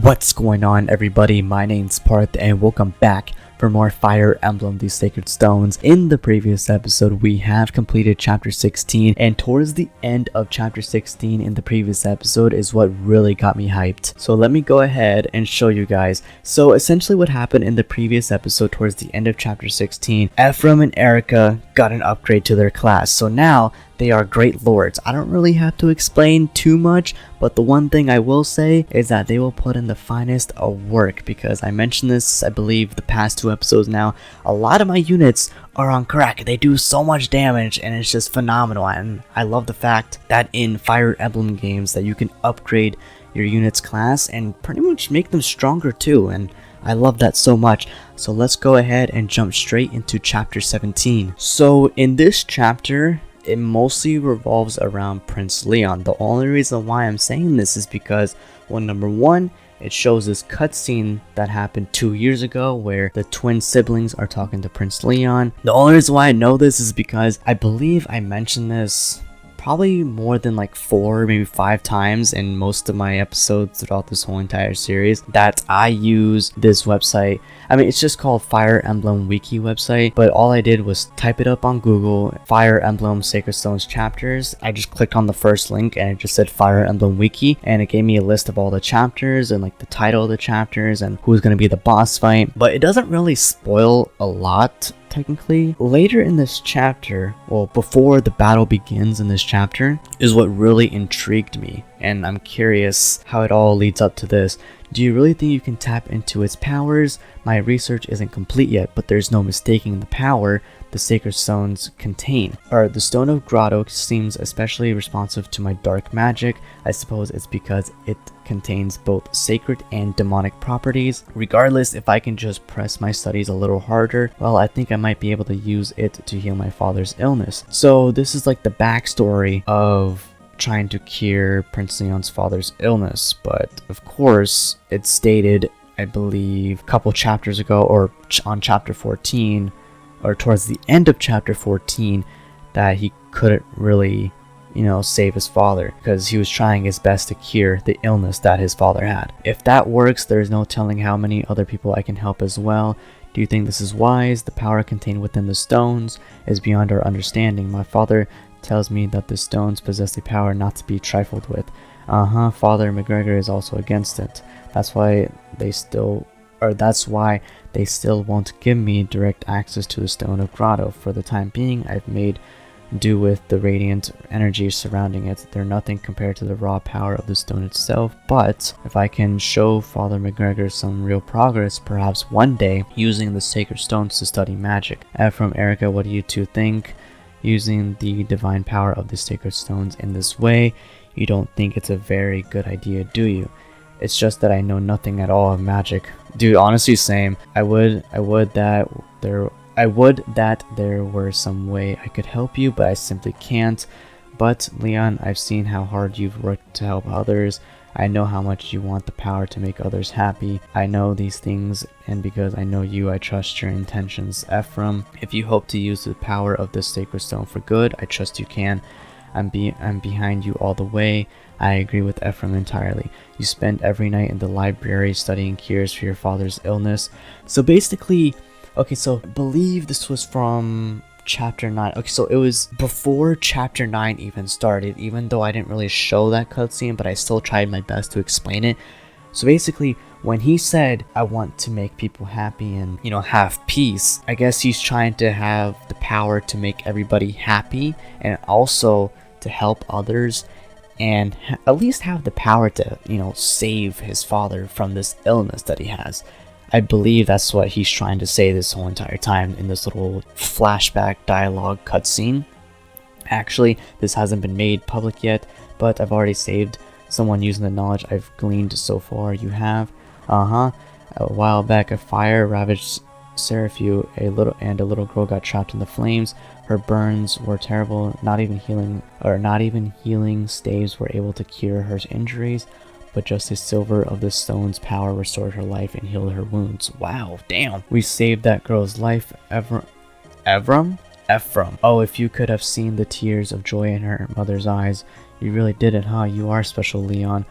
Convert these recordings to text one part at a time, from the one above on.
What's going on, everybody? My name's Parth and welcome back for more Fire Emblem The Sacred Stones. In the previous episode, we have completed chapter 16, and towards the end of chapter 16 in the previous episode is what really got me hyped. So let me go ahead and show you guys. So essentially what happened in the previous episode towards the end of chapter 16, Ephraim and Erica got an upgrade to their class. So now they are great lords. I don't really have to explain too much, but the one thing I will say is that they will put in the finest of work, because I mentioned this, I believe, the past two episodes now. A lot of my units are on crack. They do so much damage and it's just phenomenal, and I love the fact that in Fire Emblem games that you can upgrade your unit's class and pretty much make them stronger too, and I love that so much. So let's go ahead and jump straight into chapter 17. So in this chapter, it mostly revolves around Prince Leon. The only reason why I'm saying this is because, well, number one, it shows this cutscene that happened 2 years ago where the twin siblings are talking to Prince Leon. The only reason why I know this is because I believe I mentioned this probably more than like 4, maybe 5 times in most of my episodes throughout this whole entire series, that I use this website. I mean, it's just called Fire Emblem Wiki website, but all I did was type it up on Google, Fire Emblem Sacred Stones chapters. I just clicked on the first link and it just said Fire Emblem Wiki, and it gave me a list of all the chapters and like the title of the chapters and who's going to be the boss fight, but it doesn't really spoil a lot. Technically, later in this chapter, well, before the battle begins in this chapter, is what really intrigued me, and I'm curious how it all leads up to this. Do you really think you can tap into its powers? My research isn't complete yet, but there's no mistaking the power the sacred stones contain. The Stone of Grotto seems especially responsive to my dark magic. I suppose it's because it contains both sacred and demonic properties. Regardless, if I can just press my studies a little harder, well, I think I might be able to use it to heal my father's illness. So this is like the backstory of trying to cure Prince Leon's father's illness, but of course it's stated, I believe, a couple chapters ago, or on chapter 14, or towards the end of chapter 14, that he couldn't really, save his father because he was trying his best to cure the illness that his father had. If that works, there's no telling how many other people I can help as well. Do you think this is wise? The power contained within the stones is beyond our understanding. My father tells me that the stones possess the power not to be trifled with. Father McGregor is also against it. That's why they still won't give me direct access to the Stone of Grotto. For the time being, I've made do with the radiant energy surrounding it. They're nothing compared to the raw power of the stone itself, but if I can show Father McGregor some real progress, perhaps one day, using the sacred stones to study magic. From Erica, what do you two think? Using the divine power of the sacred stones in this way, you don't think it's a very good idea, do you? It's just that I know nothing at all of magic. Dude, honestly, same. I would that there were some way I could help you, but I simply can't. But Leon, I've seen how hard you've worked to help others. I know how much you want the power to make others happy. I know these things, and because I know you, I trust your intentions. Ephraim, if you hope to use the power of this sacred stone for good, I trust you can. I'm behind you all the way. I agree with Ephraim entirely. You spend every night in the library studying cures for your father's illness. So basically, okay, so I believe this was from chapter 9. Okay, so it was before chapter 9 even started, even though I didn't really show that cutscene, but I still tried my best to explain it. So basically, when he said, I want to make people happy and, have peace, I guess he's trying to have the power to make everybody happy and also to help others, and at least have the power to, save his father from this illness that he has. I believe that's what he's trying to say this whole entire time in this little flashback dialogue cutscene. Actually, this hasn't been made public yet, but I've already saved someone using the knowledge I've gleaned so far. You have? A while back, a fire ravaged Seraphu, a little girl got trapped in the flames. Her burns were terrible. Not even healing staves were able to cure her injuries, but just the silver of the stone's power restored her life and healed her wounds. Wow, damn. We saved that girl's life. Ephraim? Oh, if you could have seen the tears of joy in her mother's eyes. You really did it, huh? You are special, Leon.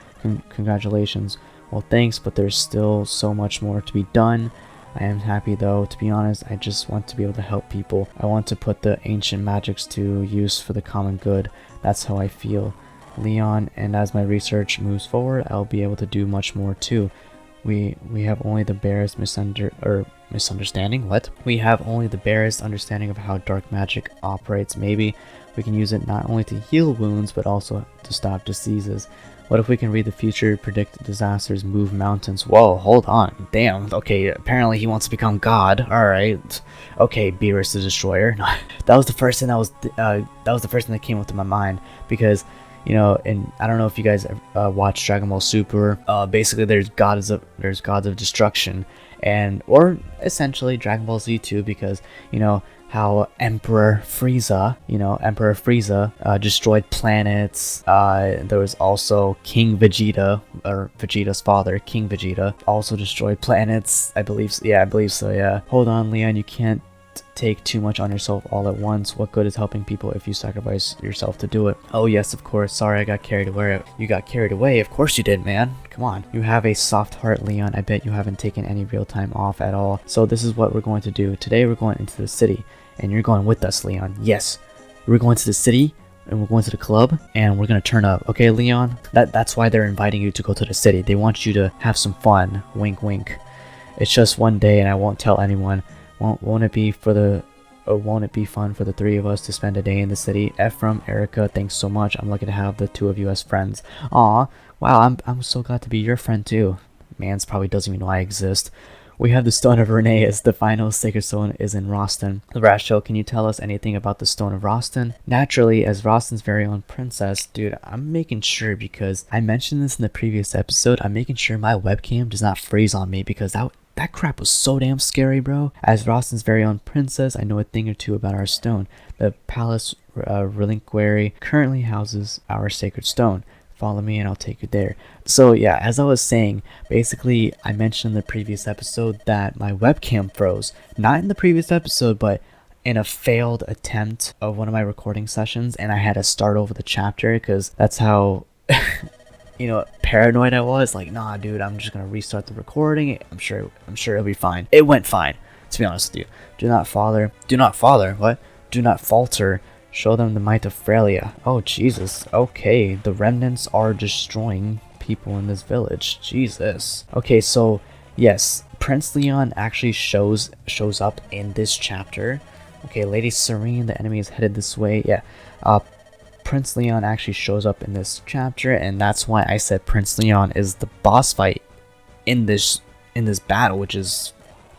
Congratulations. Well, thanks, but there's still so much more to be done. I am happy though, to be honest. I just want to be able to help people. I want to put the ancient magics to use for the common good. That's how I feel, Leon, and as my research moves forward, I'll be able to do much more too. We have only the barest misunderstanding. What? We have only the barest understanding of how dark magic operates. Maybe we can use it not only to heal wounds, but also to stop diseases. What if we can read the future, predict disasters, move mountains? Whoa, hold on. Damn. Okay, apparently he wants to become God. Alright. Okay, Beerus the Destroyer. That was the first thing that came up to my mind, because and I don't know if you guys watch Dragon Ball Super. Basically, there's gods of destruction, or essentially Dragon Ball Z too, because how Emperor Frieza destroyed planets. There was also King Vegeta, or Vegeta's father, King Vegeta, also destroyed planets. I believe so, yeah. Hold on, Leon, you can't take too much on yourself all at once. What good is helping people if you sacrifice yourself to do it? Oh yes, of course. Sorry, I got carried away. You got carried away? Of course you did, man. Come on. You have a soft heart, Leon. I bet you haven't taken any real time off at all. So this is what we're going to do. Today we're going into the city, and you're going with us, Leon. Yes, we're going to the city, and we're going to the club, and we're gonna turn up. Okay, Leon? That's why they're inviting you to go to the city. They want you to have some fun. Wink, wink. It's just one day, and I won't tell anyone. Won't it be fun for the three of us to spend a day in the city? Ephraim, Erica, thanks so much. I'm lucky to have the two of you as friends. Aw, wow, I'm so glad to be your friend too. Mans probably doesn't even know I exist. We have the Stone of Renee as the final sacred stone is in Roston. Rachel, can you tell us anything about the Stone of Roston? Naturally, as Roston's very own princess, dude, I'm making sure, because I mentioned this in the previous episode, I'm making sure my webcam does not freeze on me, because that crap was so damn scary, bro. As Roston's very own princess, I know a thing or two about our stone. The Palace Reliquary currently houses our sacred stone. Follow me and I'll take you there. So yeah, as I was saying, basically I mentioned in the previous episode that my webcam froze. Not in the previous episode, but in a failed attempt of one of my recording sessions, and I had to start over the chapter, because that's how paranoid I was. Like, nah, dude, I'm just gonna restart the recording. I'm sure it'll be fine. It went fine, to be honest with you. Do not falter. What? Do not falter. Show them the might of Frelia. Oh, Jesus. Okay, the remnants are destroying people in this village. Jesus. Okay, so yes, Prince Leon actually shows up in this chapter. Okay, Lady Serene, the enemy is headed this way. Yeah. Prince Leon actually shows up in this chapter, and that's why I said Prince Leon is the boss fight in this battle, which is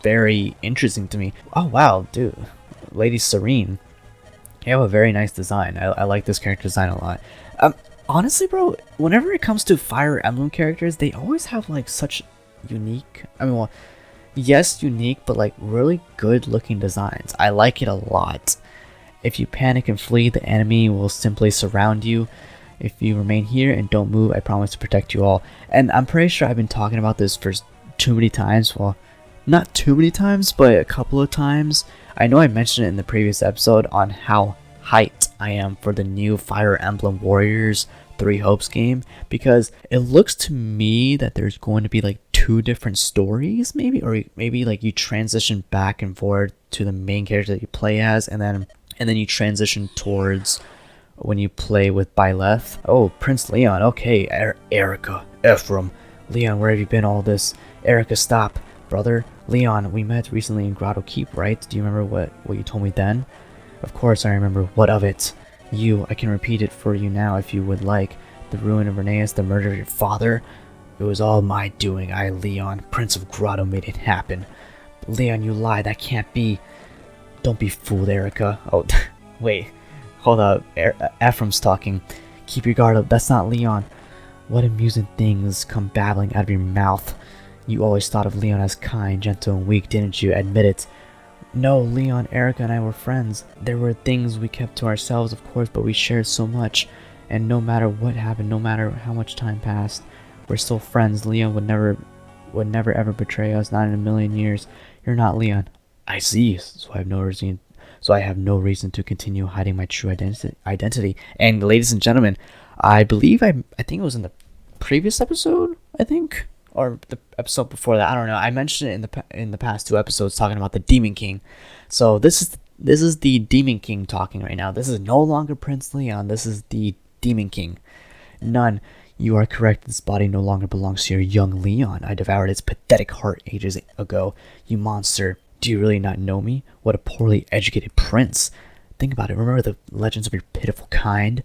very interesting to me. Oh wow, dude, Lady Serene, you have a very nice design. I like this character design a lot. Honestly, bro, whenever it comes to Fire Emblem characters, they always have like such unique. Yes, unique, but like really good looking designs. I like it a lot. If you panic and flee, the enemy will simply surround you. If you remain here and don't move, I promise to protect you all. And I'm pretty sure I've been talking about this for too many times. Well, not too many times, but a couple of times. I know I mentioned it in the previous episode on how hyped I am for the new Fire Emblem Warriors 3 Hopes game, because it looks to me that there's going to be like 2 different stories, maybe, or maybe like you transition back and forth to the main character that you play as, and then you transition towards when you play with Byleth. Oh, Prince Leon. Okay, Erica, Ephraim, Leon, where have you been all this? Erica, stop, brother. Leon, we met recently in Grotto Keep, right? Do you remember what you told me then? Of course I remember. What of it? I can repeat it for you now if you would like. The ruin of Reneus, the murder of your father. It was all my doing. I, Leon, Prince of Grotto, made it happen. But Leon, you lie. That can't be. Don't be fooled, Erica. Oh, wait. Hold up. Ephraim's talking. Keep your guard up. That's not Leon. What amusing things come babbling out of your mouth. You always thought of Leon as kind, gentle, and weak, didn't you? Admit it. No, Leon, Erica, and I were friends. There were things we kept to ourselves, of course, but we shared so much. And no matter what happened, no matter how much time passed, we're still friends. Leon would never ever betray us, not in a million years. You're not Leon. I see. So I have no reason to continue hiding my true identity. And ladies and gentlemen, I believe I think it was in the previous episode, or the episode before that, I don't know. I mentioned it in the past 2 episodes talking about the Demon King. So this is the Demon King talking right now. This is no longer Prince Leon. This is the Demon King. None. You are correct. This body no longer belongs to your young Leon. I devoured its pathetic heart ages ago. You monster. Do you really not know me? What a poorly educated prince. Think about it. Remember the legends of your pitiful kind?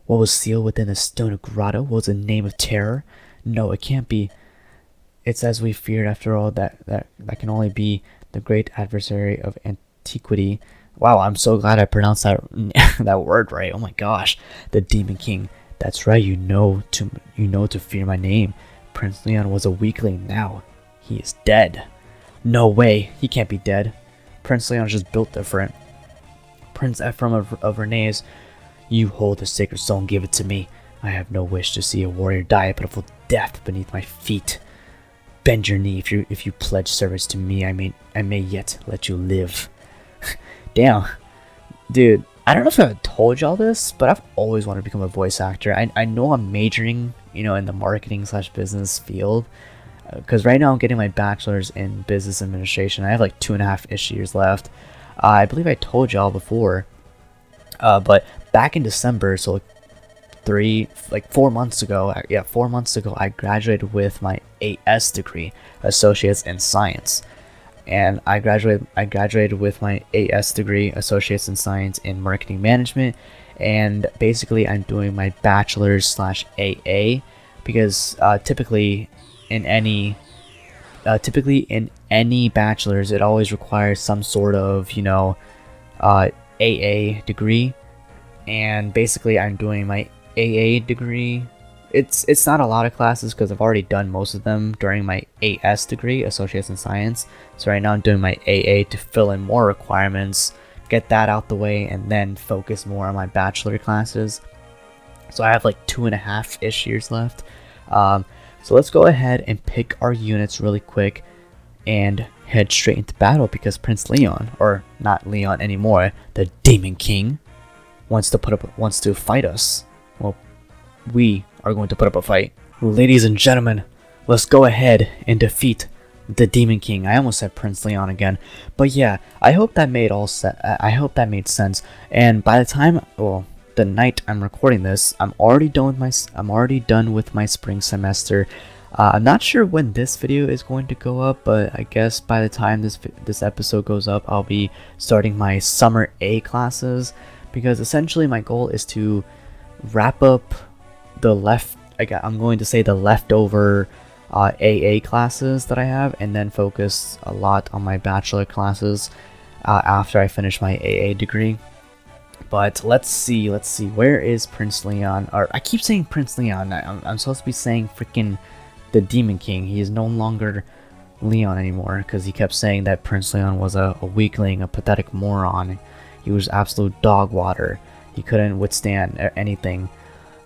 What was sealed within the stone of grotto? What was the name of terror? No, it can't be. It's as we feared after all. That can only be the great adversary of antiquity. Wow, I'm so glad I pronounced that that word right. Oh my gosh. The Demon King. That's right, you know to fear my name. Prince Leon was a weakling. Now he is dead. No way, he can't be dead. Prince Leon is just built different. Prince Emblem of Renee's, you hold the sacred stone, give it to me. I have no wish to see a warrior die a pitiful death beneath my feet. Bend your knee if you pledge service to me. I may yet let you live. Damn, dude. I don't know if I've told y'all this, but I've always wanted to become a voice actor. I know I'm majoring, in the marketing/business field, because right now I'm getting my bachelor's in business administration. I have like 2.5-ish years left. I believe I told y'all before, but back in December, so 4 months ago, 4 months ago, I graduated with my AS degree, Associates in Science. And I graduated with my AS degree, Associates in Science in Marketing Management, and basically I'm doing my bachelor's/AA because typically in any bachelor's it always requires some sort of AA degree, and basically I'm doing my AA degree. It's not a lot of classes because I've already done most of them during my AS degree, Associates in Science. So right now I'm doing my AA to fill in more requirements, get that out the way, and then focus more on my bachelor classes. So I have like 2.5-ish years left. So let's go ahead and pick our units really quick and head straight into battle because Prince Leon, or not Leon anymore, the Demon King, wants to fight us. Well, we are going to put up a fight. Ladies and gentlemen, let's go ahead and defeat the Demon King. I almost said Prince Leon again, but yeah, I hope that made sense. And by the time, the night I'm recording this, I'm already done with my spring semester. I'm not sure when this video is going to go up, but I guess by the time this episode goes up, I'll be starting my summer A classes, because essentially my goal is to wrap up I'm going to say the leftover AA classes that I have, and then focus a lot on my bachelor classes after I finish my AA degree. But let's see, where is Prince Leon? Or I keep saying Prince Leon. I'm supposed to be saying freaking the Demon King. He is no longer Leon anymore, because he kept saying that Prince Leon was a weakling, a pathetic moron. He was absolute dog water. He couldn't withstand anything.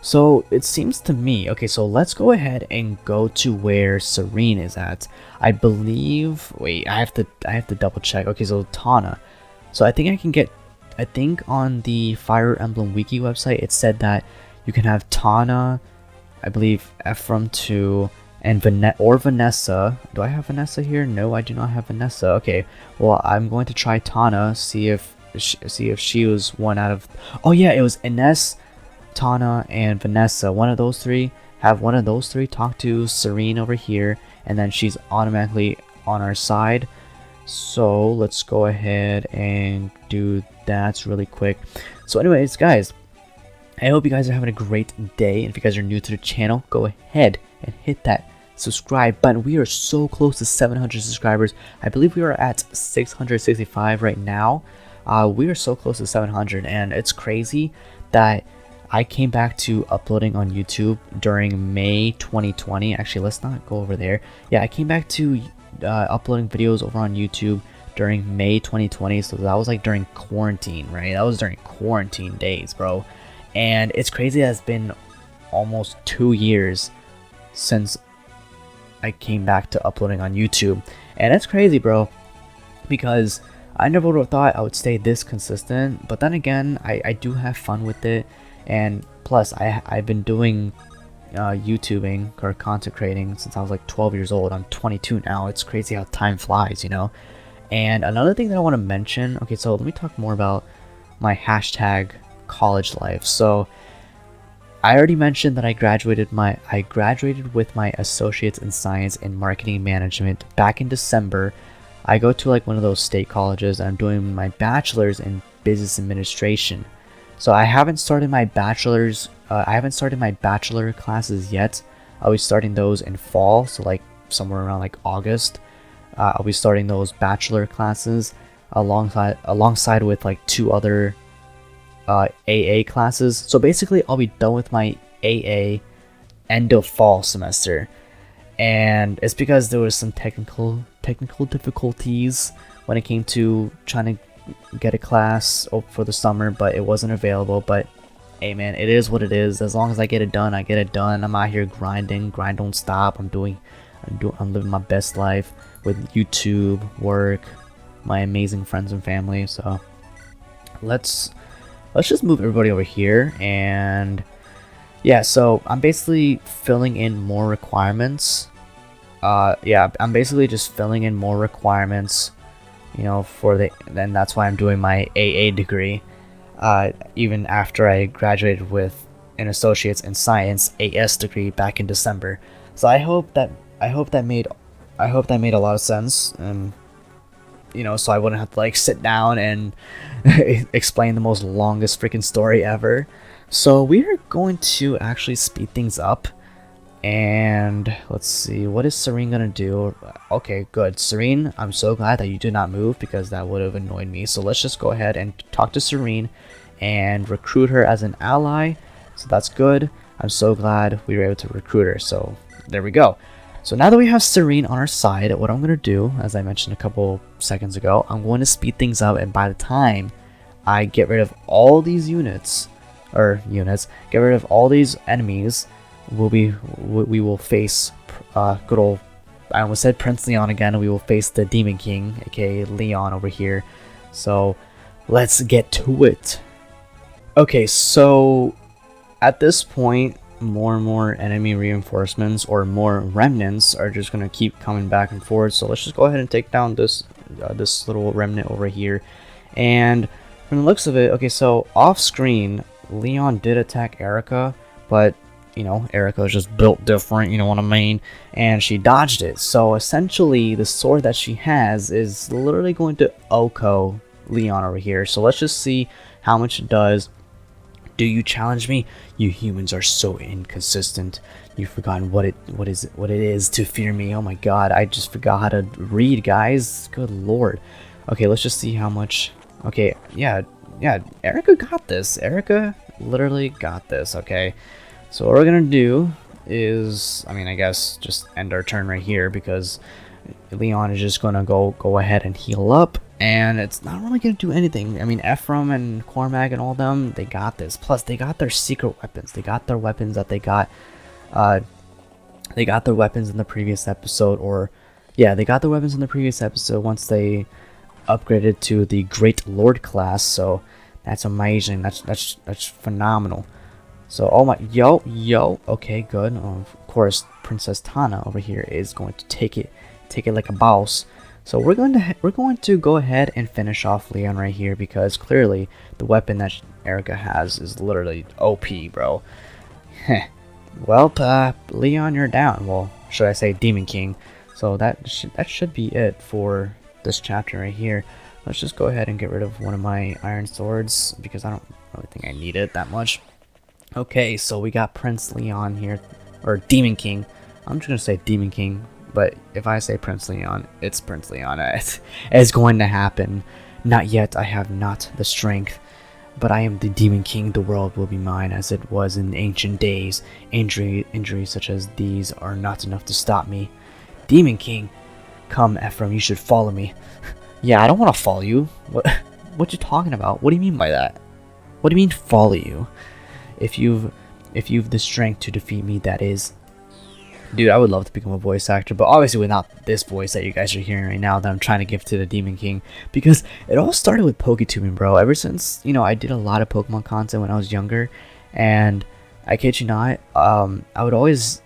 So it seems to me, okay, so let's go ahead and go to where Serene is at. I believe, wait, I have to double check. Okay, so Tana. So I think on the Fire Emblem Wiki website, it said that you can have Tana, I believe Ephraim 2, and Vanessa. Do I have Vanessa here? No, I do not have Vanessa. Okay, well, I'm going to try Tana, see if she was one out of... Oh yeah, it was Ines, Tana, and Vanessa. One of those three. Have one of those three talk to Serene over here, and then she's automatically on our side. So let's go ahead and do that really quick. So anyways, guys, I hope you guys are having a great day. And if you guys are new to the channel, go ahead and hit that subscribe button. We are so close to 700 subscribers. I believe we are at 665 right now. We are so close to 700, and it's crazy that I came back to uploading on YouTube during May 2020. Actually, let's not go over there. Yeah, I came back to uploading videos over on YouTube during May 2020. So that was like during quarantine, right? That was during quarantine days, bro. And it's crazy that it's been almost 2 years since I came back to uploading on YouTube. And it's crazy, bro, because I never would have thought I would stay this consistent. But then again, I do have fun with it. And plus, I've been doing YouTubing or content creating since I was like 12 years old. I'm 22 now. It's crazy how time flies, you know. And another thing that I want to mention, okay, so let me talk more about my hashtag college life. So I already mentioned that I graduated with my associates in science and marketing management back in December. I go to like one of those state colleges and I'm doing my bachelor's in business administration. So I haven't started my bachelor classes yet. I'll be starting those in fall, so like somewhere around like August. I'll be starting those bachelor classes alongside with like 2 other AA classes. So basically I'll be done with my AA end of fall semester. And it's because there was some technical difficulties when it came to trying to get a class for the summer, but it wasn't available. But hey man, it is what it is. As long as I get it done, I get it done. I'm out here grinding, grind don't stop. I'm living my best life with YouTube, work, my amazing friends and family. So let's just move everybody over here. And yeah, so I'm basically filling in more requirements. I'm basically just filling in more requirements, you know, then that's why I'm doing my AA degree, even after I graduated with an associate's in science AS degree back in December. So I hope that made a lot of sense, and you know, so I wouldn't have to like sit down and explain the most longest freaking story ever. So we are going to actually speed things up. And let's see, what is Serene gonna do? Okay, good. Serene, I'm so glad that you did not move because that would have annoyed me. So let's just go ahead and talk to Serene and recruit her as an ally. So that's good. I'm so glad we were able to recruit her. So there we go. So now that we have Serene on our side, what I'm gonna do, as I mentioned a couple seconds ago, I'm going to speed things up, and by the time I get rid of all these get rid of all these enemies, we will face good old, I almost said Prince Leon again. We will face the Demon King, aka Leon over here. So let's get to it. Okay, so at this point, more and more enemy reinforcements or more remnants are just gonna keep coming back and forth. So let's just go ahead and take down this little remnant over here. And from the looks of it, okay, so off screen, Leon did attack Erica, but you know, Erica is just built different, you know what I mean? And she dodged it. So essentially, the sword that she has is literally going to OHKO Leon over here. So let's just see how much it does. Do you challenge me? You humans are so inconsistent. You've forgotten what it is to fear me. Oh my god, I just forgot how to read, guys. Good lord. Okay, let's just see how much. Okay, yeah, Erica got this. Erica literally got this, okay? So what we're gonna do is, I mean, I guess just end our turn right here because Leon is just gonna go ahead and heal up, and it's not really gonna do anything. I mean, Ephraim and Cormac and all them, they got this. Plus, they got their secret weapons. They got their weapons that they got. They got their weapons in the previous episode, or yeah, they got their weapons in the previous episode once they upgraded to the Great Lord class. So that's amazing. That's phenomenal. So, oh my, yo, okay, good. Of course, Princess Tana over here is going to take it like a boss. So we're going to go ahead and finish off Leon right here because clearly the weapon that Erica has is literally OP, bro. Well, Leon, you're down. Well, should I say Demon King? So that should be it for this chapter right here. Let's just go ahead and get rid of one of my iron swords because I don't really think I need it that much. Okay, so we got Prince Leon here, or Demon King. I'm just gonna say Demon King, but if I say Prince Leon, it's Prince Leon. It's going to happen. Not yet, I have not the strength, but I am the Demon King. The world will be mine as it was in ancient days. Injuries such as these are not enough to stop me. Demon King, come Ephraim, you should follow me. Yeah, I don't want to follow you. What you talking about? What do you mean by that? What do you mean follow you? If you've the strength to defeat me, that is. Dude, I would love to become a voice actor, but obviously without this voice that you guys are hearing right now that I'm trying to give to the Demon King, because it all started with PokeTubing, bro. Ever since, you know, I did a lot of Pokemon content when I was younger, and I kid you not, I would always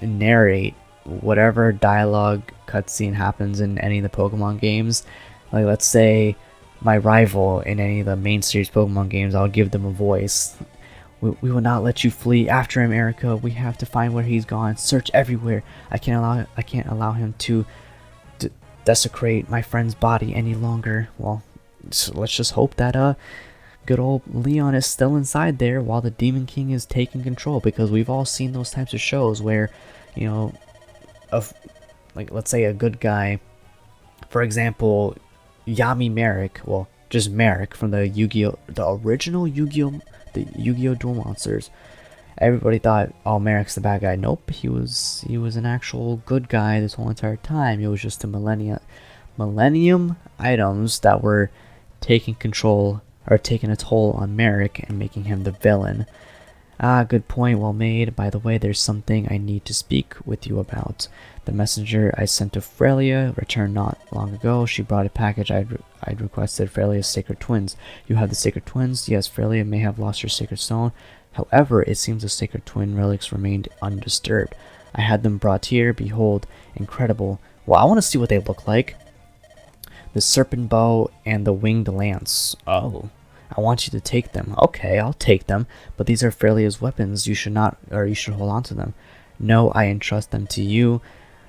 narrate whatever dialogue cutscene happens in any of the Pokemon games. Like, let's say my rival in any of the main series Pokemon games, I'll give them a voice. We will not let you flee after him, Erica. We have to find where he's gone. Search everywhere. I can't allow him to desecrate my friend's body any longer. Well, so let's just hope that good old Leon is still inside there while the Demon King is taking control, because we've all seen those types of shows where, you know, like, let's say a good guy, for example, Yami Merrick, well, just Merrick from the original Yu-Gi-Oh, the Yu-Gi-Oh Duel Monsters. Everybody thought, oh, Merrick's the bad guy. Nope, he was an actual good guy this whole entire time. It was just the Millennium items that were taking control, or taking a toll on Merrick and making him the villain. Ah, good point, well made. By the way, there's something I need to speak with you about. The messenger I sent to Frelia returned not long ago. She brought a package I'd requested, Frelia's sacred twins. You have the sacred twins? Yes, Frelia may have lost her sacred stone. However, it seems the sacred twin relics remained undisturbed. I had them brought here. Behold, incredible. Well, I want to see what they look like. The serpent bow and the winged lance. Oh. I want you to take them. Okay, I'll take them, but these are Frelia's weapons. You should hold on to them. No, I entrust them to you.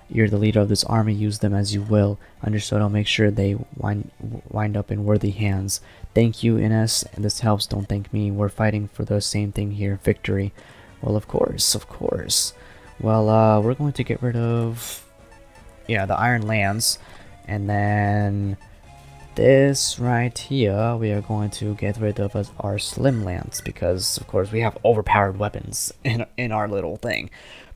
You're the leader of this army. Use them as you will. Understood. I'll make sure they wind up in worthy hands. Thank you, Ines. This helps. Don't thank me. We're fighting for the same thing here. Victory. Well, of course, of course. Well, we're going to get rid of, yeah, the Iron Lance, and then this right here, we are going to get rid of our Slim Lance, because of course we have overpowered weapons in our little thing.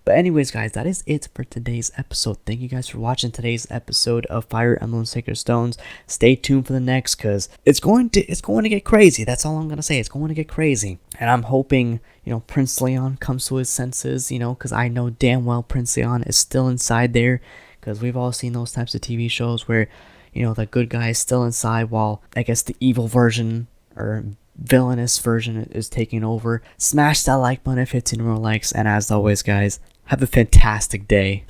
But anyways, guys, that is it for today's episode. Thank you guys for watching today's episode of Fire Emblem Sacred Stones. Stay tuned for the next, because it's going to get crazy. That's all I'm gonna say. It's going to get crazy, and I'm hoping, you know, Prince Leon comes to his senses. You know, because I know damn well Prince Leon is still inside there, because we've all seen those types of TV shows where, you know, the good guy is still inside while, I guess, the evil version or villainous version is taking over. Smash that like button if it's in real likes, and as always, guys, have a fantastic day.